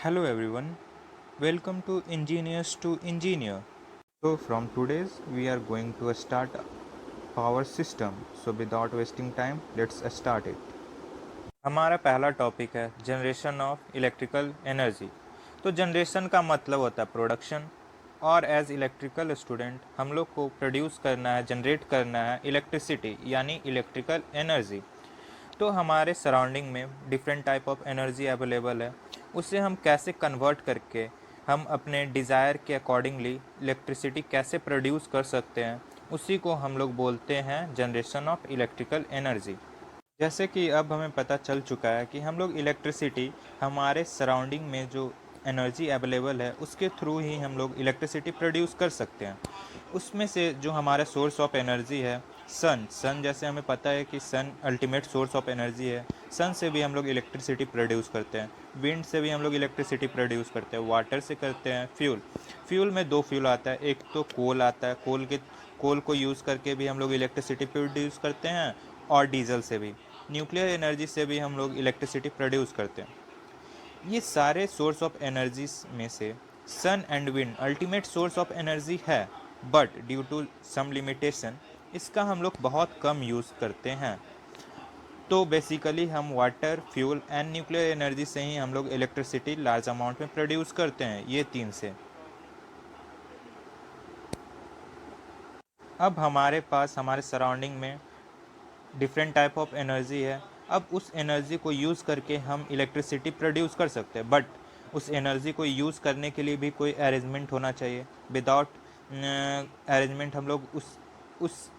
Hello everyone, welcome to Engineers to Engineer. So from today's we are going to start power system. So without wasting time, let's start it. हमारा पहला topic है generation of electrical energy. तो generation का मतलब होता है production, और as electrical student हम लोग को प्रोड्यूस करना है, जनरेट करना है इलेक्ट्रिसिटी यानी इलेक्ट्रिकल एनर्जी। तो हमारे सराउंडिंग में different type of energy available है, उसे हम कैसे कन्वर्ट करके हम अपने डिज़ायर के अकॉर्डिंगली इलेक्ट्रिसिटी कैसे प्रोड्यूस कर सकते हैं, उसी को हम लोग बोलते हैं जनरेशन ऑफ इलेक्ट्रिकल एनर्जी। जैसे कि अब हमें पता चल चुका है कि हम लोग इलेक्ट्रिसिटी हमारे सराउंडिंग में जो एनर्जी अवेलेबल है उसके थ्रू ही हम लोग इलेक्ट्रिसिटी प्रोड्यूस कर सकते हैं। उसमें से जो हमारा सोर्स ऑफ एनर्जी है सन जैसे हमें पता है कि सन अल्टीमेट सोर्स ऑफ एनर्जी है। सन से भी हम लोग इलेक्ट्रिसिटी प्रोड्यूस करते हैं, विंड से भी हम लोग इलेक्ट्रिसिटी प्रोड्यूस करते हैं, वाटर से करते हैं, फ्यूल में दो फ्यूल आता है, एक तो कोल आता है, कोल को यूज़ करके भी हम लोग इलेक्ट्रिसिटी प्रोड्यूस करते हैं, और डीजल से भी, न्यूक्लियर एनर्जी से भी हम लोग इलेक्ट्रिसिटी प्रोड्यूस करते हैं। ये सारे सोर्स ऑफ एनर्जीज में से sun and wind ultimate source of energy है, but due to some limitation इसका हम लोग बहुत कम यूज़ करते हैं। तो बेसिकली हम water, fuel and nuclear energy से ही हम लोग इलेक्ट्रिसिटी लार्ज अमाउंट में प्रोड्यूस करते हैं, ये तीन से। अब हमारे पास हमारे सराउंडिंग में डिफरेंट टाइप ऑफ एनर्जी है। अब उस एनर्जी को यूज़ करके हम इलेक्ट्रिसिटी प्रोड्यूस कर सकते हैं, बट उस एनर्जी को यूज़ करने के लिए भी कोई अरेंजमेंट होना चाहिए। विदाउट अरेंजमेंट हम लोग उस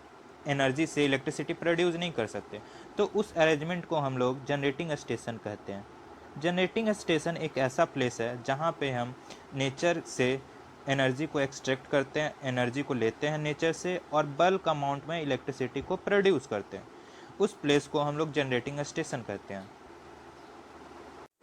एनर्जी से इलेक्ट्रिसिटी प्रोड्यूस नहीं कर सकते। तो उस अरेंजमेंट को हम लोग जनरेटिंग स्टेशन कहते हैं। जनरेटिंग स्टेशन एक ऐसा प्लेस है जहाँ पे हम नेचर से एनर्जी को एक्सट्रैक्ट करते हैं, एनर्जी को लेते हैं नेचर से और बल्क अमाउंट में इलेक्ट्रिसिटी को प्रोड्यूस करते हैं। उस प्लेस को हम लोग जनरेटिंग स्टेशन कहते हैं।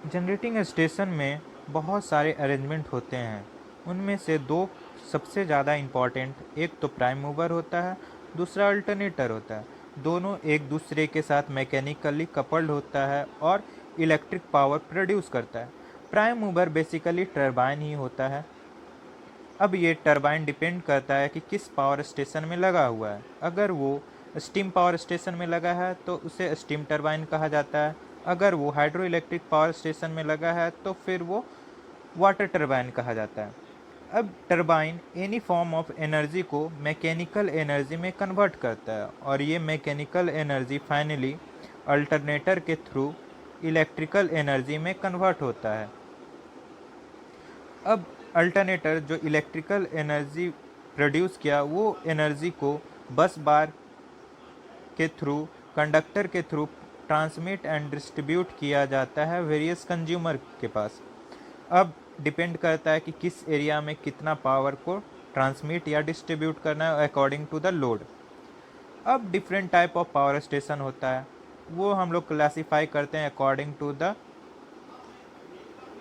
जनरेटिंग स्टेशन में बहुत सारे अरेंजमेंट होते हैं, उनमें से दो सबसे ज़्यादा इम्पॉर्टेंट, एक तो प्राइम मूवर होता है, दूसरा अल्टरनेटर होता है। दोनों एक दूसरे के साथ मैकेनिकली कपल्ड होता है और इलेक्ट्रिक पावर प्रोड्यूस करता है। प्राइम मूवर बेसिकली टरबाइन ही होता है। अब ये टरबाइन डिपेंड करता है कि किस पावर स्टेशन में लगा हुआ है। अगर वो स्टीम पावर स्टेशन में लगा है तो उसे स्टीम टरबाइन कहा जाता है। अगर वो हाइड्रो इलेक्ट्रिक पावर स्टेशन में लगा है तो फिर वो वाटर टरबाइन कहा जाता है। अब turbine any form of energy को मैकेनिकल एनर्जी में कन्वर्ट करता है, और ये मैकेनिकल एनर्जी फाइनली अल्टरनेटर के थ्रू इलेक्ट्रिकल एनर्जी में कन्वर्ट होता है। अब अल्टरनेटर जो इलेक्ट्रिकल एनर्जी प्रोड्यूस किया, वो एनर्जी को बस बार के थ्रू, कंडक्टर के थ्रू ट्रांसमिट एंड डिस्ट्रीब्यूट किया जाता है वेरियस कंज्यूमर के पास। अब डिपेंड करता है कि किस एरिया में कितना पावर को ट्रांसमिट या डिस्ट्रीब्यूट करना है अकॉर्डिंग टू द लोड। अब different type of power station होता है, वो हम लोग क्लासीफाई करते हैं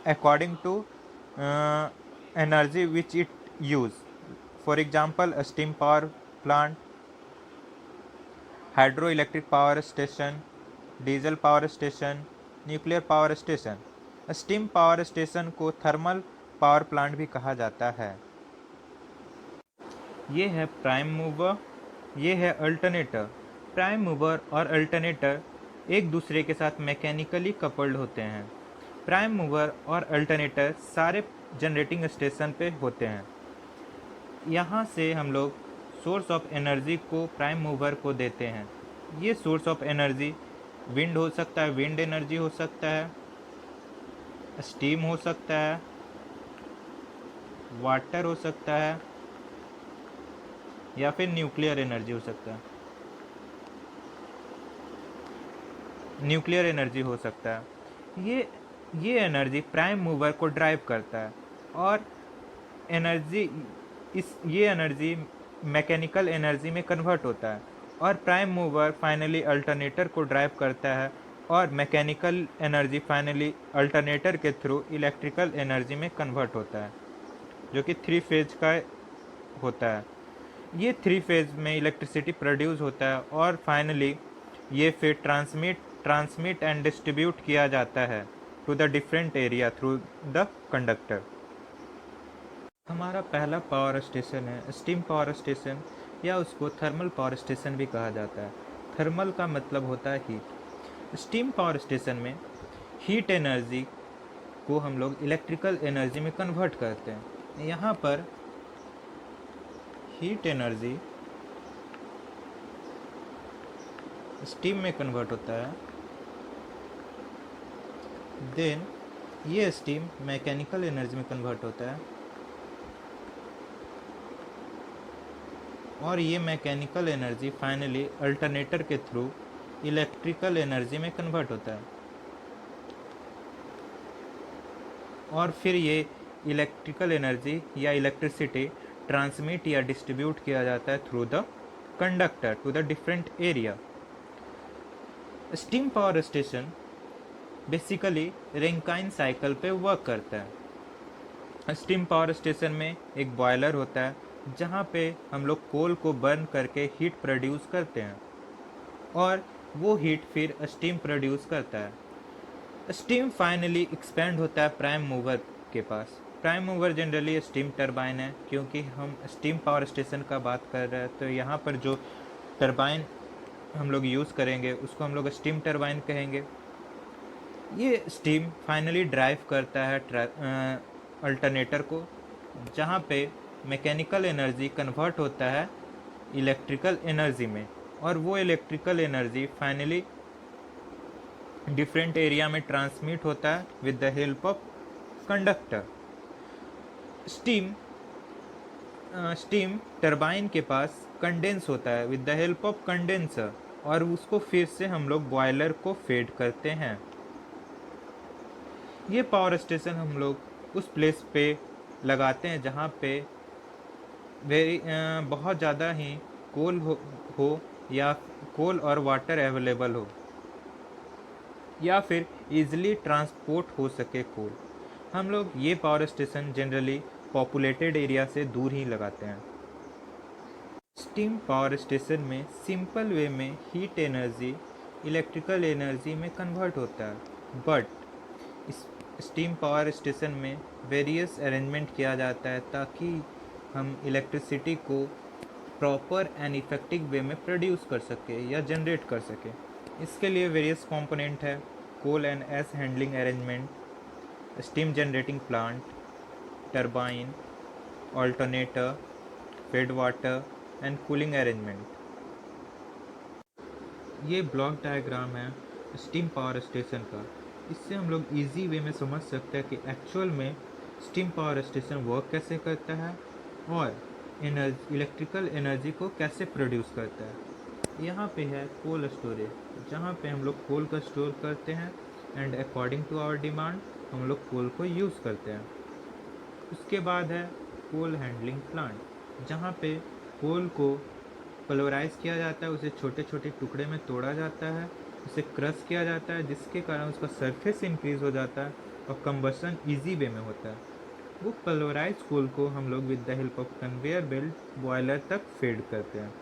according to energy which it use. For example steam power plant, hydroelectric power station, diesel power station, nuclear power station. Steam power station को thermal power plant भी कहा जाता है। ये है प्राइम मूवर, ये है अल्टरनेटर। प्राइम मूवर और अल्टरनेटर एक दूसरे के साथ मैकेनिकली कपल्ड होते हैं। प्राइम मूवर और अल्टरनेटर सारे जनरेटिंग स्टेशन पे होते हैं। यहाँ से हम लोग सोर्स ऑफ एनर्जी को प्राइम मूवर को देते हैं। ये सोर्स ऑफ एनर्जी विंड हो सकता है, विंड एनर्जी हो सकता है, स्टीम हो सकता है, वाटर हो सकता है, या फिर न्यूक्लियर एनर्जी हो सकता है। न्यूक्लियर एनर्जी हो सकता है। ये एनर्जी प्राइम मूवर को ड्राइव करता है, और ये एनर्जी मैकेनिकल एनर्जी में कन्वर्ट होता है, और प्राइम मूवर फाइनली अल्टरनेटर को ड्राइव करता है, और मैकेनिकल एनर्जी फाइनली अल्टरनेटर के थ्रू इलेक्ट्रिकल एनर्जी में कन्वर्ट होता है, जो कि 3 फेज का होता है। ये 3 फेज में इलेक्ट्रिसिटी प्रोड्यूस होता है, और फाइनली ये फिर ट्रांसमिट एंड डिस्ट्रीब्यूट किया जाता है to the different area through the conductor. हमारा पहला पावर स्टेशन है स्टीम पावर स्टेशन, या उसको थर्मल पावर स्टेशन भी कहा जाता है। थर्मल का मतलब होता है हीट। स्टीम पावर स्टेशन में हीट एनर्जी को हम लोग इलेक्ट्रिकल एनर्जी में कन्वर्ट करते हैं। यहाँ पर हीट एनर्जी स्टीम में कन्वर्ट होता है, देन ये स्टीम मैकेनिकल एनर्जी में कन्वर्ट होता है, और ये मैकेनिकल एनर्जी फाइनली अल्टरनेटर के थ्रू इलेक्ट्रिकल एनर्जी में कन्वर्ट होता है, और फिर ये इलेक्ट्रिकल एनर्जी या इलेक्ट्रिसिटी ट्रांसमिट या डिस्ट्रीब्यूट किया जाता है through the conductor to the different area. Steam power station basically Rankine cycle पे वर्क करता है। स्टीम पावर स्टेशन में एक बॉयलर होता है जहाँ पे हम लोग कोल को बर्न करके हीट प्रोड्यूस करते हैं, और वो हीट फिर स्टीम प्रोड्यूस करता है। स्टीम फाइनली एक्सपेंड होता है प्राइम मूवर के पास। Prime mover generally steam turbine है, क्योंकि हम स्टीम पावर स्टेशन का बात कर रहे हैं तो यहाँ पर जो टरबाइन हम लोग यूज़ करेंगे उसको हम लोग स्टीम टरबाइन कहेंगे। ये स्टीम फाइनली ड्राइव करता है अल्टरनेटर को, जहाँ पे मैकेनिकल एनर्जी कन्वर्ट होता है इलेक्ट्रिकल एनर्जी में, और वो electrical energy finally different area में ट्रांसमिट होता है with the help of conductor. Steam turbine के पास कंडेंस होता है with the help of condenser, और उसको फिर से हम लोग बॉयलर को फेड करते हैं। ये पावर स्टेशन हम लोग उस प्लेस पे लगाते हैं जहाँ पे बहुत ज़्यादा ही कोल हो या कोल और वाटर अवेलेबल हो, या फिर इजीली ट्रांसपोर्ट हो सके कोल। हम लोग ये power station generally populated area से दूर ही लगाते हैं। स्टीम पावर स्टेशन में सिंपल वे में हीट एनर्जी इलेक्ट्रिकल एनर्जी में कन्वर्ट होता है, बट इस स्टीम पावर स्टेशन में वेरियस अरेंजमेंट किया जाता है ताकि हम इलेक्ट्रिसिटी को प्रॉपर एंड इफेक्टिव वे में प्रोड्यूस कर सके या जनरेट कर सके। इसके लिए वेरियस कंपोनेंट है: coal and ash handling arrangement, steam generating plant, turbine, alternator, feed water and cooling arrangement. ये ब्लॉक डायग्राम है स्टीम पावर स्टेशन का। इससे हम लोग इजी वे में समझ सकते हैं कि एक्चुअल में स्टीम पावर स्टेशन वर्क कैसे करता है और इलेक्ट्रिकल एनर्जी को कैसे प्रोड्यूस करता है। यहाँ पे है कोल स्टोरेज, जहाँ पे हम लोग कोल का स्टोर करते हैं and according to our demand हम लोग कोल को यूज़ करते हैं। उसके बाद है कोल हैंडलिंग प्लांट, जहाँ पे कोल को पल्वराइज किया जाता है, उसे छोटे छोटे टुकड़े में तोड़ा जाता है, उसे क्रश किया जाता है, जिसके कारण उसका सरफेस इंक्रीज हो जाता है और कंबसन इजी वे में होता है। वो पल्वराइज कोल को हम लोग with the help of conveyor belt boiler तक फेड करते हैं।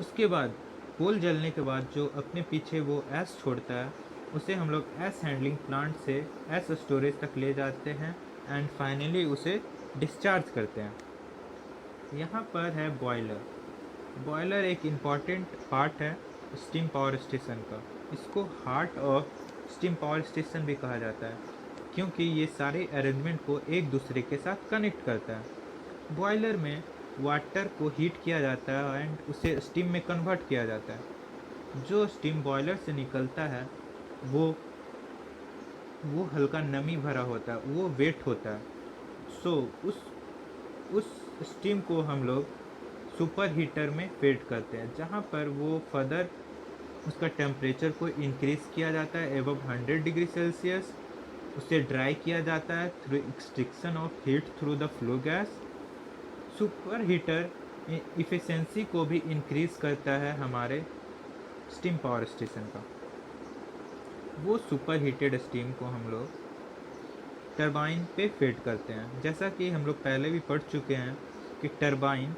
उसके बाद कोल जलने के बाद जो अपने पीछे वो एस छोड़ता है, उसे हम लोग एस हैंडलिंग प्लांट से एस स्टोरेज तक ले जाते हैं एंड फाइनली उसे डिस्चार्ज करते हैं। यहाँ पर है बॉयलर। बॉयलर एक इम्पॉर्टेंट पार्ट है स्टीम पावर स्टेशन का। इसको heart of steam power station भी कहा जाता है, क्योंकि ये सारे अरेंजमेंट को एक दूसरे के साथ कनेक्ट करता है। बॉयलर में वाटर को हीट किया जाता है एंड उसे स्टीम में कन्वर्ट किया जाता है। जो स्टीम बॉयलर से निकलता है वो हल्का नमी भरा होता है, वो वेट होता है। सो उस स्टीम को हम लोग सुपर हीटर में फेड करते हैं, जहाँ पर वो फर्दर उसका टेम्परेचर को इंक्रीज़ किया जाता है एबव 100 डिग्री सेल्सियस। उसे ड्राई किया जाता है through extraction of heat through the flow gas. Super heater efficiency को भी इंक्रीज़ करता है हमारे स्टीम पावर स्टेशन का। वो सुपर हीटेड स्टीम को हम लोग टरबाइन पे फेड करते हैं। जैसा कि हम लोग पहले भी पढ़ चुके हैं कि टरबाइन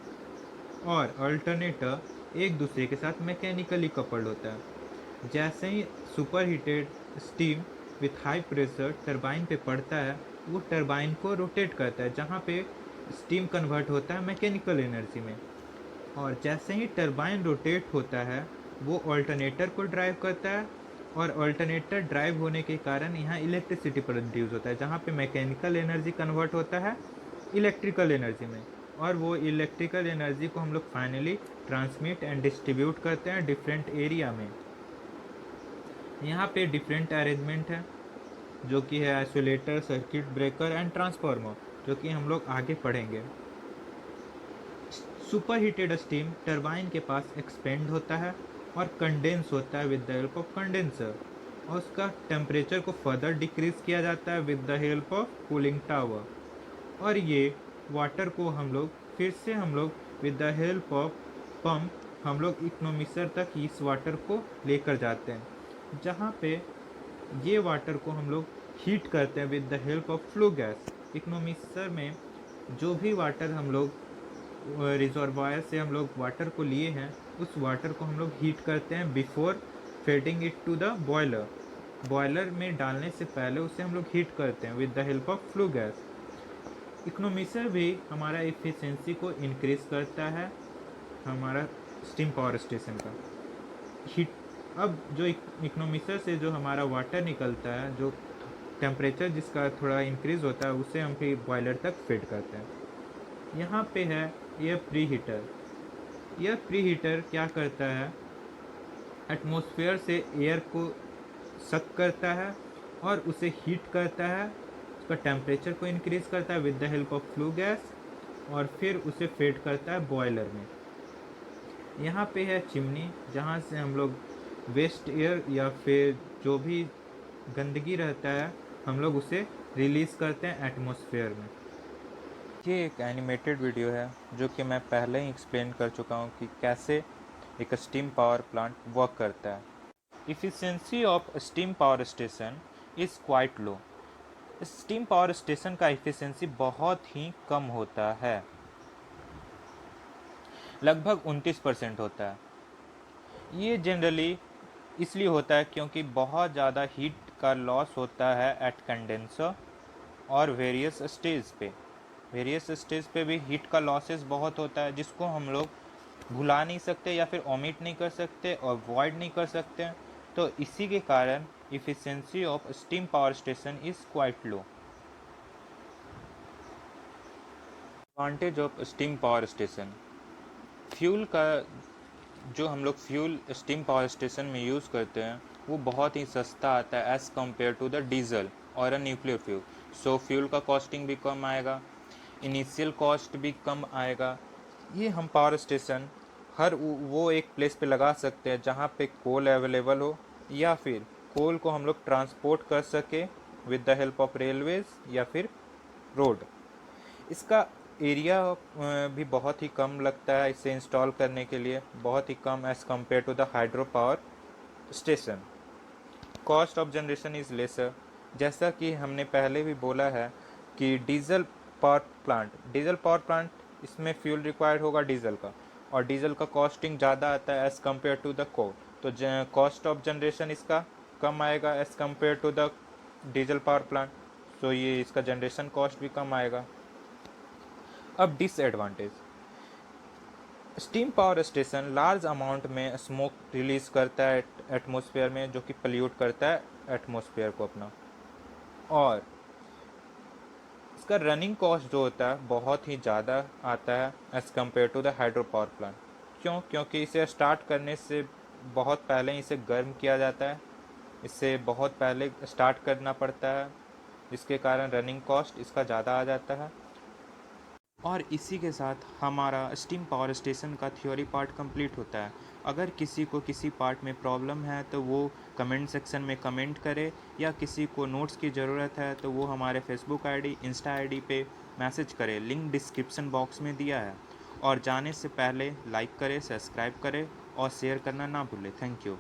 और अल्टरनेटर एक दूसरे के साथ मैकेनिकली कपल्ड होता है। जैसे ही super heated steam with high pressure turbine पे पड़ता है वो टरबाइन को रोटेट करता है, जहाँ पे स्टीम कन्वर्ट होता है मैकेनिकल एनर्जी में। और जैसे ही टरबाइन रोटेट होता है वो ऑल्टरनेटर को ड्राइव करता है, और ऑल्टरनेटर ड्राइव होने के कारण यहाँ इलेक्ट्रिसिटी प्रोड्यूस होता है, जहाँ पे मैकेनिकल एनर्जी कन्वर्ट होता है इलेक्ट्रिकल एनर्जी में। और वो इलेक्ट्रिकल एनर्जी को हम लोग फाइनली ट्रांसमिट एंड डिस्ट्रीब्यूट करते हैं डिफरेंट एरिया में। यहाँ पे डिफरेंट अरेंजमेंट है, जो कि है isolator, circuit breaker and transformer, जो कि हम लोग आगे पढ़ेंगे। सुपर हीटेड स्टीम टरबाइन के पास एक्सपेंड होता है और कंडेंस होता है with the help of condenser, और उसका टेम्परेचर को फर्दर डिक्रीज किया जाता है with the help of cooling tower. और ये वाटर को हम लोग with the help of pump हम लोग इकोनोमिसर तक इस वाटर को लेकर जाते हैं, जहाँ पे ये वाटर को हम लोग हीट करते हैं with the help of flue gas. Economiser में जो भी वाटर हम लोग रिजर्वायर से हम लोग वाटर को लिए हैं, उस वाटर को हम लोग हीट करते हैं before feeding it to the boiler. Boiler में डालने से पहले उसे हम लोग हीट करते हैं with the help of flue gas. Economiser भी हमारा एफिशिएंसी को इंक्रीज करता है, हमारा स्टीम पावर स्टेशन का हीट। अब जो इकोनोमिसर से जो हमारा वाटर निकलता है, जो टेम्परेचर जिसका थोड़ा इंक्रीज होता है, उसे हम फिर बॉयलर तक फीड करते हैं। यहाँ पे है एयर प्री हीटर। यह प्री हीटर क्या करता है, एटमॉस्फेयर से एयर को सक करता है और उसे हीट करता है, उसका टेम्परेचर को इंक्रीज करता है with the help of flue gas, और फिर उसे फीड करता है बॉयलर में। यहाँ पे है चिमनी, जहाँ से हम लोग वेस्ट एयर या फिर जो भी गंदगी रहता है हम लोग उसे रिलीज़ करते हैं एटमॉस्फेयर में। ये एक एनिमेटेड वीडियो है जो कि मैं पहले ही एक्सप्लेन कर चुका हूँ कि कैसे एक स्टीम पावर प्लांट वर्क करता है। Efficiency of steam power station is quite low. Steam power station का इफ़िशियंसी बहुत ही कम होता है, लगभग 29% होता है। ये जनरली इसलिए होता है क्योंकि बहुत ज़्यादा हीट का लॉस होता है एट कंडेंसर और वेरियस स्टेज पे भी हीट का लॉसेस बहुत होता है, जिसको हम लोग भुला नहीं सकते या फिर ओमिट नहीं कर सकते और अवॉइड नहीं कर सकते। तो इसी के कारण efficiency of steam power station is quite low. Advantage of steam power station, fuel का जो हम लोग फ्यूल स्टीम पावर स्टेशन में यूज़ करते हैं वो बहुत ही सस्ता आता है as compare to the diesel और uh nuclear fuel. So fuel का कॉस्टिंग भी कम आएगा, इनिशियल कॉस्ट भी कम आएगा। ये हम पावर स्टेशन हर वो एक प्लेस पे लगा सकते हैं जहाँ पे कोल अवेलेबल हो, या फिर कोल को हम लोग ट्रांसपोर्ट कर सके with the help of railways या फिर रोड। इसका एरिया भी बहुत ही कम लगता है इसे इंस्टॉल करने के लिए, बहुत ही कम as compare to the hydro power station. Cost of generation is lesser, जैसा कि हमने पहले भी बोला है कि डीजल पावर प्लांट इसमें फ्यूल रिक्वायर्ड होगा डीजल का, और डीजल का कॉस्टिंग ज़्यादा आता है as compare to the coal. तो कॉस्ट ऑफ जनरेशन इसका कम आएगा as compare to the diesel power plant, तो ये इसका जनरेशन कॉस्ट भी कम आएगा। अब disadvantage, steam power station large amount में स्मोक रिलीज करता है एटमॉस्फेयर में, जो कि पल्यूट करता है एटमॉस्फेयर को अपना। और इसका रनिंग कॉस्ट जो होता है बहुत ही ज़्यादा आता है as compare to the hydro power plant. क्योंकि इसे स्टार्ट करने से बहुत पहले इसे गर्म किया जाता है, इससे बहुत पहले स्टार्ट करना पड़ता है, जिसके कारण रनिंग कॉस्ट इसका ज़्यादा आ जाता है। और इसी के साथ हमारा स्टीम पावर स्टेशन का थ्योरी पार्ट कंप्लीट होता है। अगर किसी को किसी पार्ट में प्रॉब्लम है तो वो कमेंट सेक्शन में कमेंट करे, या किसी को नोट्स की ज़रूरत है तो वो हमारे फेसबुक आईडी, इंस्टा आईडी पे मैसेज करे, लिंक डिस्क्रिप्शन बॉक्स में दिया है। और जाने से पहले लाइक करें, सब्सक्राइब करें और शेयर करना ना भूलें। Thank you.